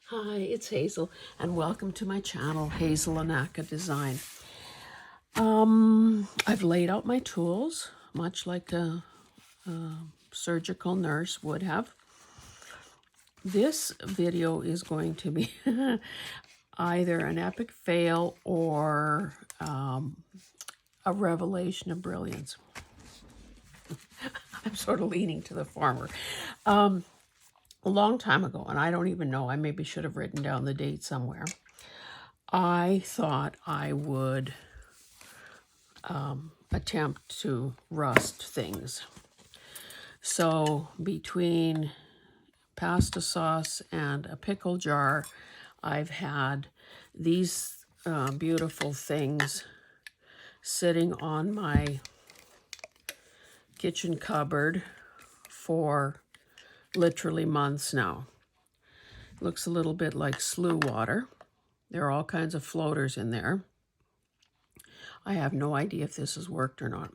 Hi, it's Hazel, and welcome to my channel, Hazel Anaka Design. I've laid out my tools, much like a surgical nurse would have. This video is going to be either an epic fail or a revelation of brilliance. I'm sort of leaning to the former. A long time ago, and I don't even know, I maybe should have written down the date somewhere, I thought I would attempt to rust things. So between pasta sauce and a pickle jar, I've had these beautiful things sitting on my kitchen cupboard for literally months now. Looks a little bit like slough water. There are all kinds of floaters in there. I have no idea if this has worked or not.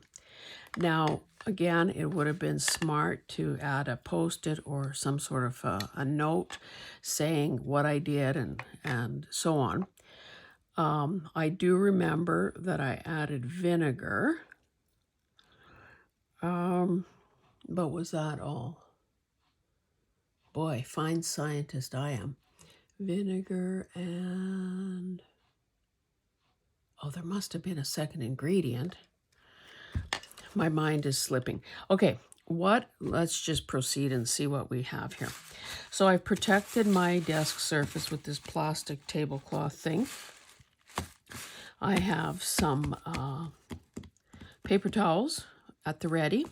Now, again, it would have been smart to add a post-it or some sort of a note saying what I did and so on. I do remember that I added vinegar. But was that all? Boy, fine scientist I am. Vinegar and... oh, there must have been a second ingredient. My mind is slipping. Okay, let's just proceed and see what we have here. So I've protected my desk surface with this plastic tablecloth thing. I have some paper towels at the ready.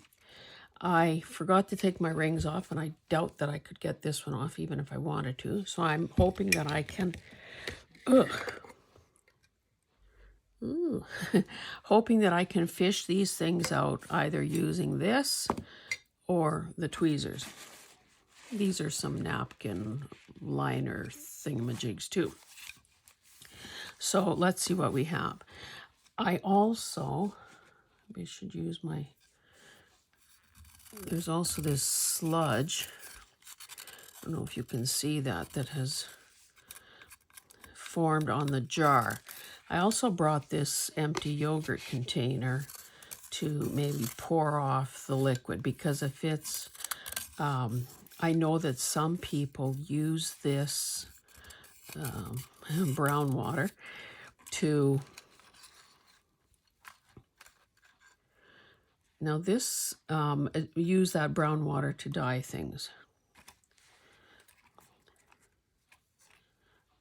I forgot to take my rings off, and I doubt that I could get this one off even if I wanted to. So I'm hoping that I can... hoping that I can fish these things out either using this or the tweezers. These are some napkin liner thingamajigs too. So let's see what we have. I also, maybe I should use my, there's also this sludge. I don't know if you can see that has formed on the jar. I also brought this empty yogurt container to maybe pour off the liquid, because if it's, I know that some people use this brown water to, now this, use that brown water to dye things.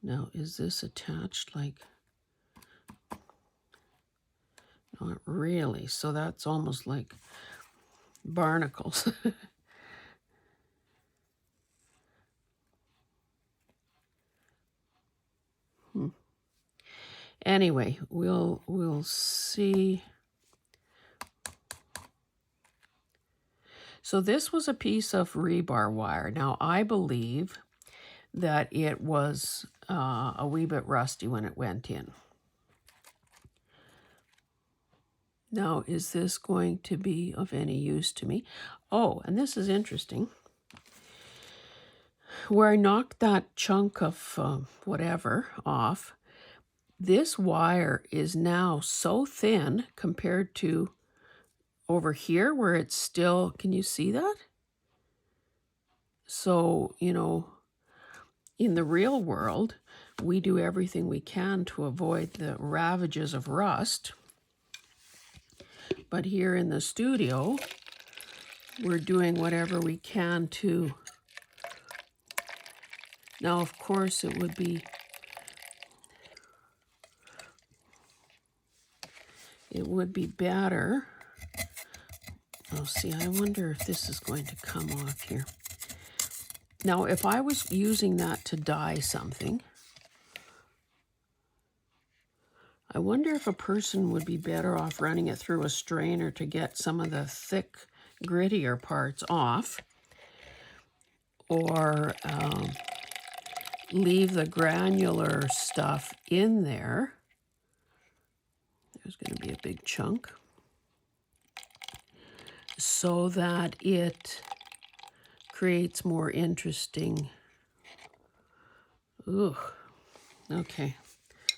Now, is this attached like, not really, so that's almost like barnacles. Anyway, we'll see. So this was a piece of rebar wire. Now, I believe that it was a wee bit rusty when it went in. Now, is this going to be of any use to me? Oh, and this is interesting. Where I knocked that chunk of whatever off, this wire is now so thin compared to over here where it's still, can you see that? So, you know, in the real world, we do everything we can to avoid the ravages of rust. But here in the studio, we're doing whatever we can to... Now, of course, it would be better. Oh, see, I wonder if this is going to come off here. Now, if I was using that to dye something, I wonder if a person would be better off running it through a strainer to get some of the thick, grittier parts off, or leave the granular stuff in there. There's going to be a big chunk, so that it creates more interesting... Ooh, okay.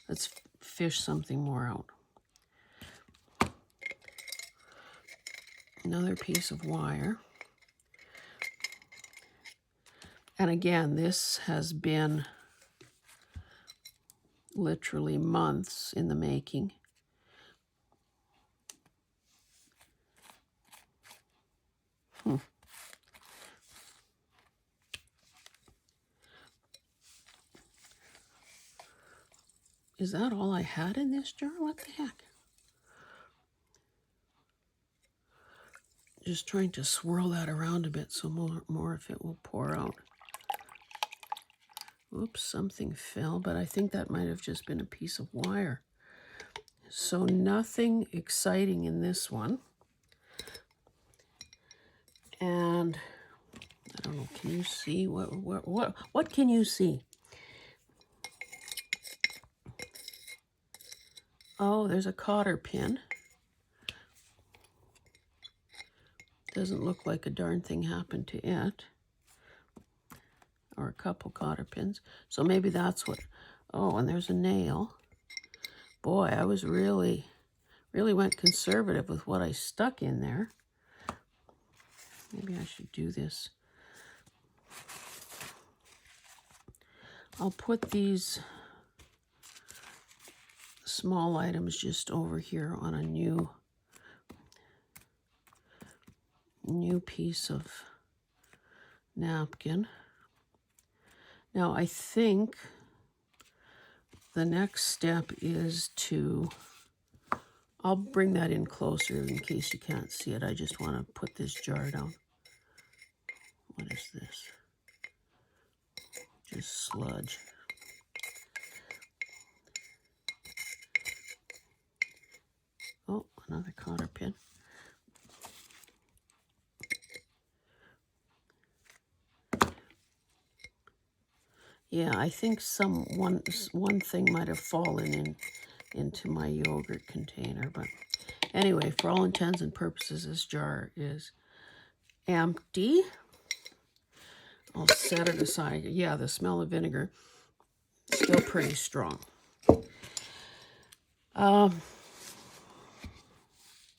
Let's fish something more out. Another piece of wire. And again, this has been literally months in the making. Is that all I had in this jar? What the heck? Just trying to swirl that around a bit so more of it will pour out. Oops, something fell, but I think that might have just been a piece of wire. So nothing exciting in this one. And I don't know, can you see? What can you see? Oh, there's a cotter pin. Doesn't look like a darn thing happened to it. Or a couple cotter pins. So maybe that's what... Oh, and there's a nail. Boy, I was really went conservative with what I stuck in there. Maybe I should do this. I'll put these small items just over here on a new piece of napkin. Now I think the next step is to, I'll bring that in closer in case you can't see it. I just want to put this jar down. What is this? Just sludge. Oh, another cotter pin. Yeah, I think one thing might have fallen into my yogurt container, but anyway, for all intents and purposes, this jar is empty. I'll set it aside. Yeah, the smell of vinegar still pretty strong.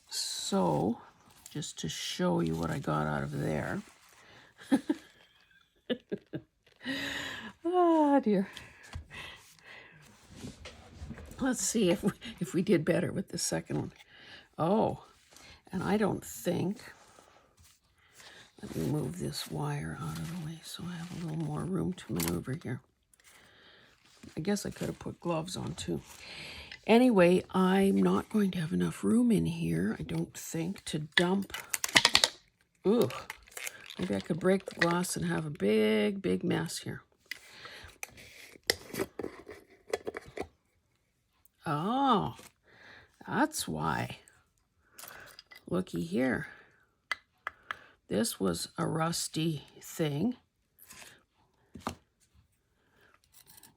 So, just to show you what I got out of there. Ah, dear. Let's see if we did better with the second one. Oh, and I don't think... Let me move this wire out of the way so I have a little more room to maneuver here. I guess I could have put gloves on too. Anyway, I'm not going to have enough room in here, I don't think, to dump. Ooh, maybe I could break the glass and have a big mess here. Oh, that's why. Looky here. This was a rusty thing.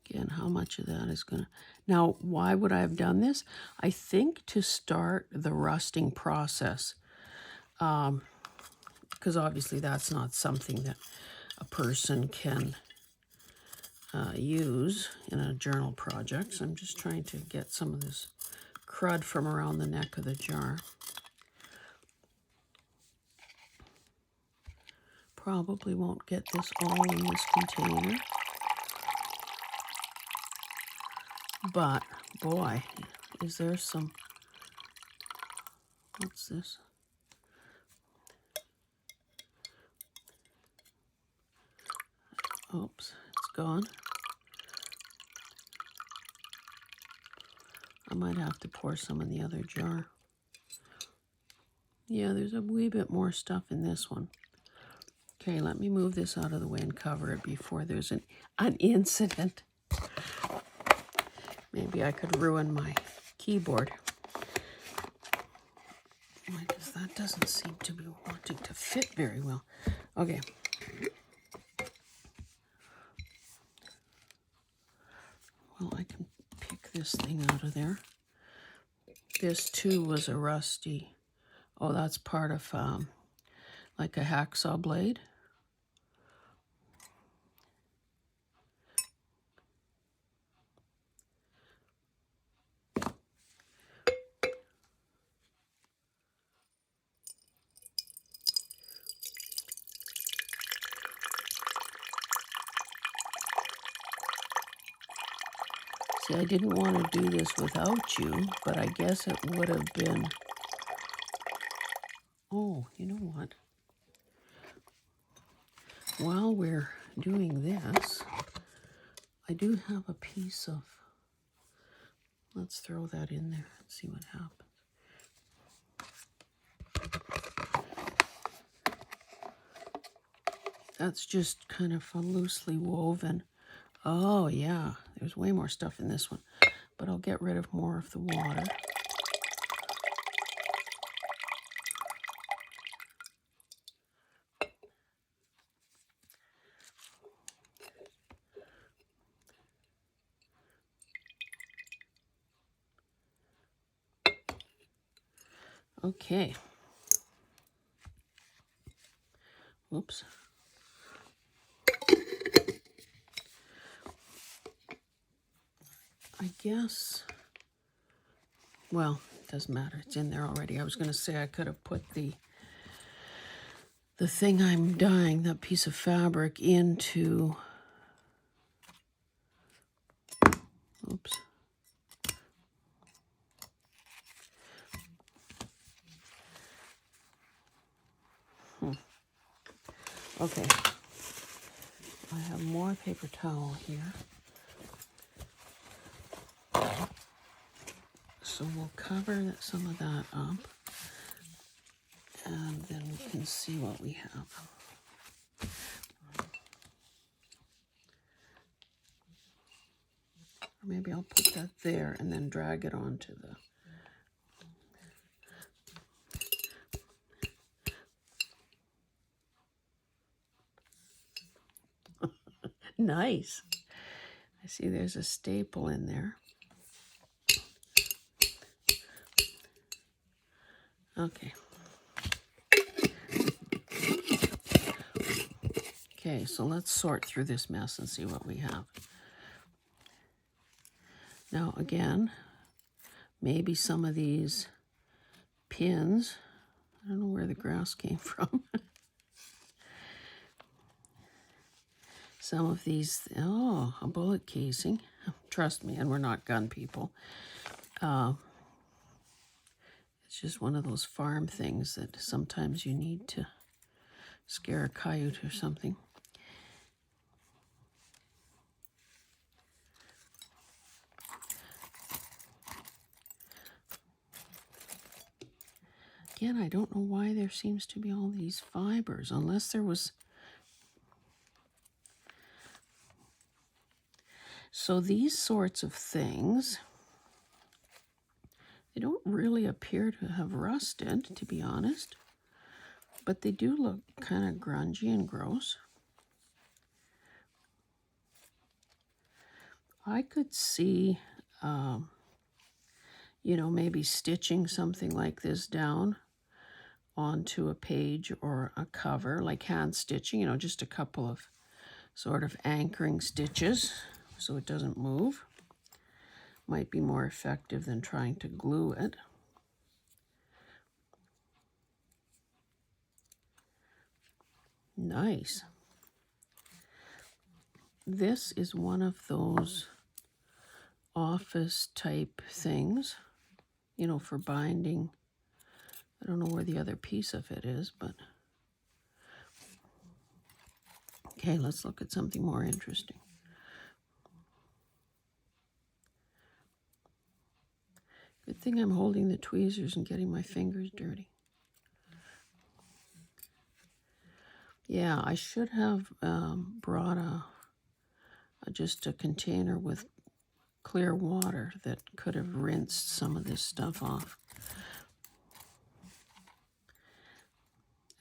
Again, how much of that is gonna... Now, why would I have done this? I think to start the rusting process. Because obviously that's not something that a person can use in a journal project. So I'm just trying to get some of this crud from around the neck of the jar. Probably won't get this all in this container. But, boy, is there some... What's this? Oops, it's gone. I might have to pour some in the other jar. Yeah, there's a wee bit more stuff in this one. Okay, let me move this out of the way and cover it before there's an incident. Maybe I could ruin my keyboard. Because that doesn't seem to be wanting to fit very well. Okay. Well, I can pick this thing out of there. This too was a rusty. Oh, that's part of like a hacksaw blade. See, I didn't want to do this without you, but I guess it would have been... Oh, you know what? While we're doing this, I do have a piece of... Let's throw that in there and see what happens. That's just kind of a loosely woven. Oh, yeah. There's way more stuff in this one. But I'll get rid of more of the water. Okay. Whoops. I guess, well, it doesn't matter. It's in there already. I was going to say I could have put the thing I'm dyeing, that piece of fabric, into... Oops. Okay. I have more paper towel here. So we'll cover some of that up. And then we can see what we have. Or maybe I'll put that there and then drag it onto the... Nice. I see there's a staple in there. Okay. Okay, so let's sort through this mess and see what we have. Now again, maybe some of these pins, I don't know where the grass came from. Some of these, oh, a bullet casing. Trust me, and we're not gun people. It's just one of those farm things that sometimes you need to scare a coyote or something. Again, I don't know why there seems to be all these fibers, unless there was... So these sorts of things, they don't really appear to have rusted, to be honest, but they do look kind of grungy and gross. I could see, you know, maybe stitching something like this down onto a page or a cover, like hand stitching, you know, just a couple of sort of anchoring stitches so it doesn't move. Might be more effective than trying to glue it. Nice. This is one of those office type things, you know, for binding. I don't know where the other piece of it is, but... Okay, let's look at something more interesting. Good thing I'm holding the tweezers and getting my fingers dirty. Yeah, I should have brought just a container with clear water that could have rinsed some of this stuff off.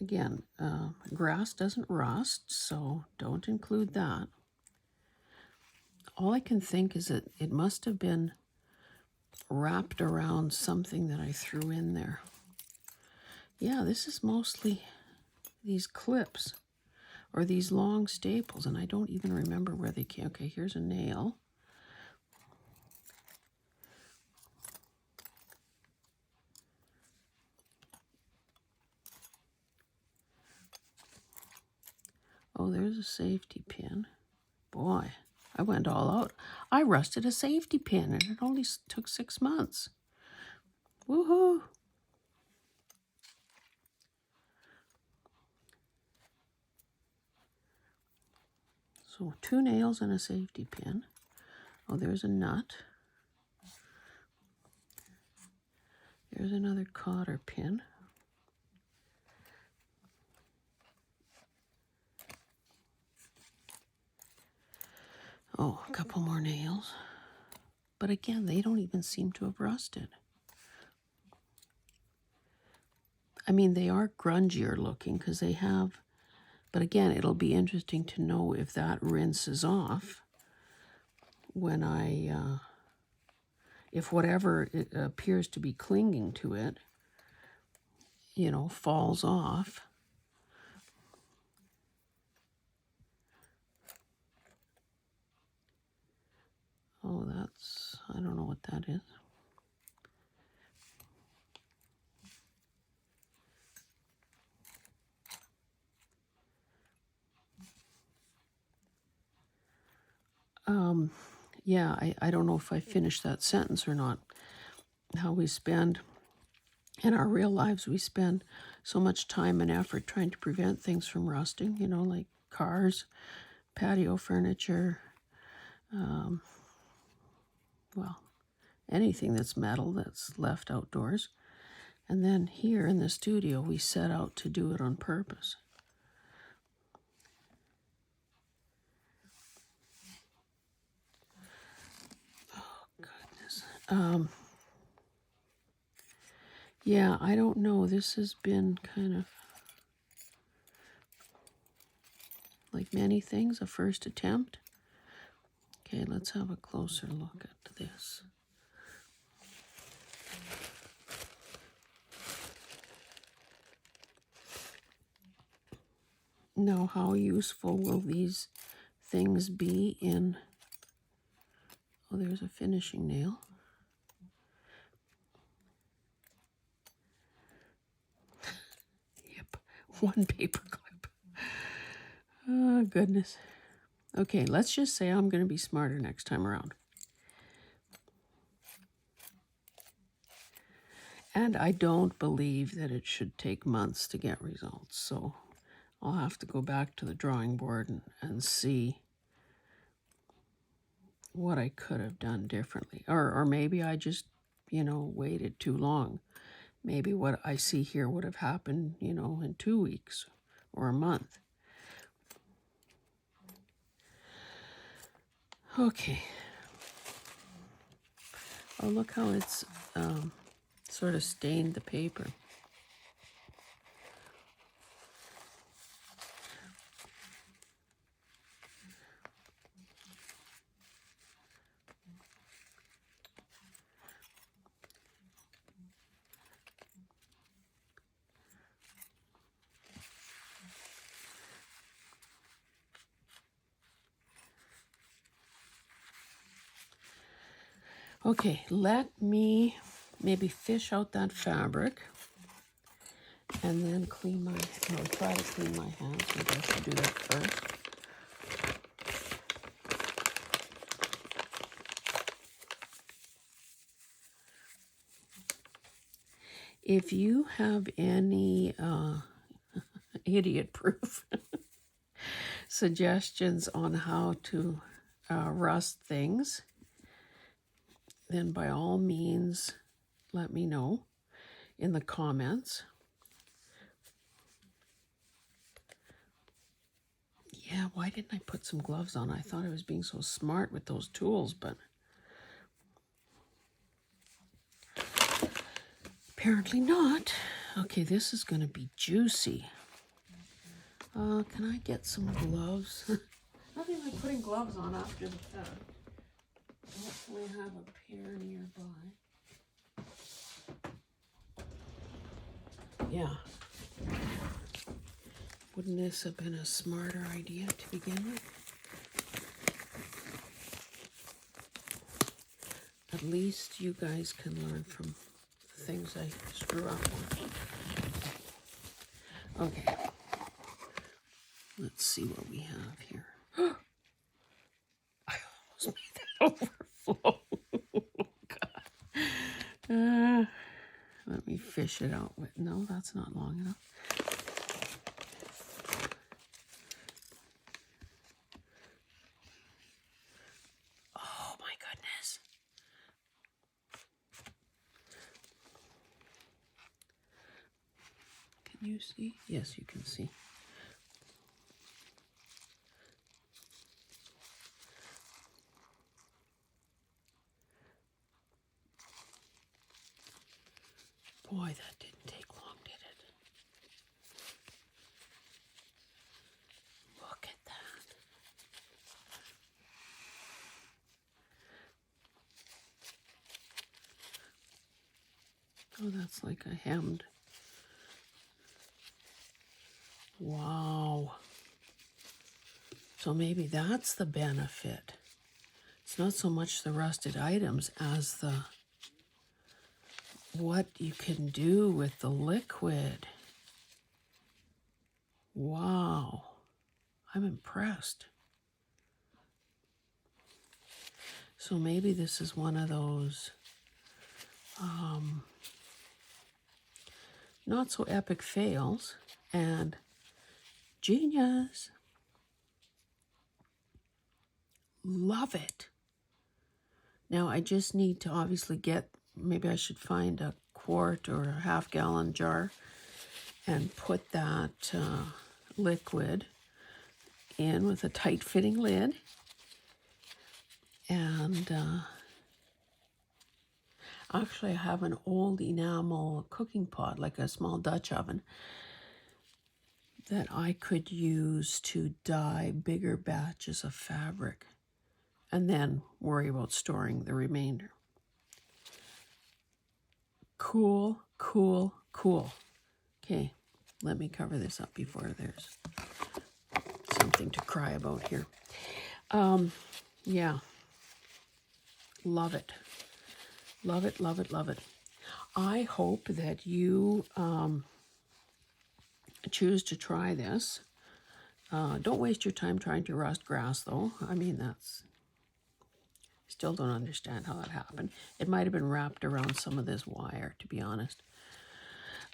Again, grass doesn't rust, so don't include that. All I can think is that it must have been wrapped around something that I threw in there. Yeah, this is mostly these clips or these long staples, and I don't even remember where they came. Okay, here's a nail. Oh, there's a safety pin. Boy, I went all out. I rusted a safety pin, and it only took 6 months. Woohoo! So 2 nails and a safety pin. Oh, there's a nut. There's another cotter pin. Oh, a couple more nails. But again, they don't even seem to have rusted. I mean, they are grungier looking because they have, but again, it'll be interesting to know if that rinses off when if whatever it appears to be clinging to it, you know, falls off. Oh, I don't know what that is. Yeah, I don't know if I finished that sentence or not. How we spend, in our real lives, we spend so much time and effort trying to prevent things from rusting, you know, like cars, patio furniture, well, anything that's metal that's left outdoors. And then here in the studio, we set out to do it on purpose. Oh, goodness. Yeah, I don't know. This has been kind of, like many things, a first attempt. Okay, let's have a closer look at this. Now, how useful will these things be in... Oh, there's a finishing nail. Yep, 1 paper clip. Oh, goodness. Okay, let's just say I'm going to be smarter next time around. And I don't believe that it should take months to get results, so I'll have to go back to the drawing board and see what I could have done differently. Or maybe I just, you know, waited too long. Maybe what I see here would have happened, you know, in 2 weeks or a month. Okay. Oh, look how it's sort of stained the paper. Okay, let me maybe fish out that fabric and then clean my, or try to clean my hands. Maybe I should do that first. If you have any idiot-proof suggestions on how to rust things, then by all means, let me know in the comments. Yeah, why didn't I put some gloves on? I thought I was being so smart with those tools, but apparently not. Okay, this is going to be juicy. Can I get some gloves? Nothing like putting gloves on after the cut. Hopefully I have a pair nearby. Yeah. Wouldn't this have been a smarter idea to begin with? At least you guys can learn from the things I screw up on. Okay. Let's see what we have here. shows me the overflow. God. Let me fish it out with, no, that's not long enough. Oh my goodness. Can you see? Yes, you can see. Boy, that didn't take long, did it? Look at that. Oh, that's like a hemmed. Wow. So maybe that's the benefit. It's not so much the rusted items as the what you can do with the liquid. Wow. I'm impressed. So maybe this is one of those not so epic fails, and genius. Love it. Now I just need to obviously get, maybe I should find a quart or a half-gallon jar and put that liquid in with a tight-fitting lid. And actually I have an old enamel cooking pot, like a small Dutch oven, that I could use to dye bigger batches of fabric and then worry about storing the remainder. Cool, cool, cool. Okay, let me cover this up before there's something to cry about here. Yeah, love it. Love it, love it, love it. I hope that you choose to try this. Don't waste your time trying to rust grass, though. I mean, still don't understand how that happened. It might have been wrapped around some of this wire, to be honest.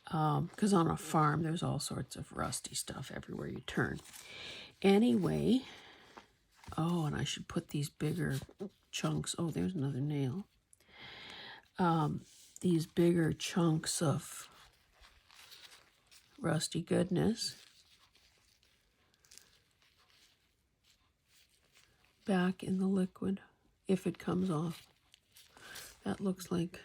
Because on a farm, there's all sorts of rusty stuff everywhere you turn. Anyway, oh, and I should put these bigger chunks. Oh, there's another nail. These bigger chunks of rusty goodness back in the liquid if it comes off. That looks like,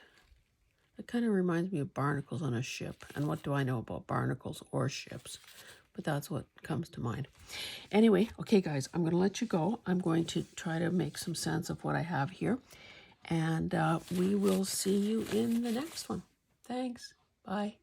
it kind of reminds me of barnacles on a ship. And what do I know about barnacles or ships? But that's what comes to mind. Anyway, okay guys, I'm going to let you go. I'm going to try to make some sense of what I have here. And we will see you in the next one. Thanks. Bye.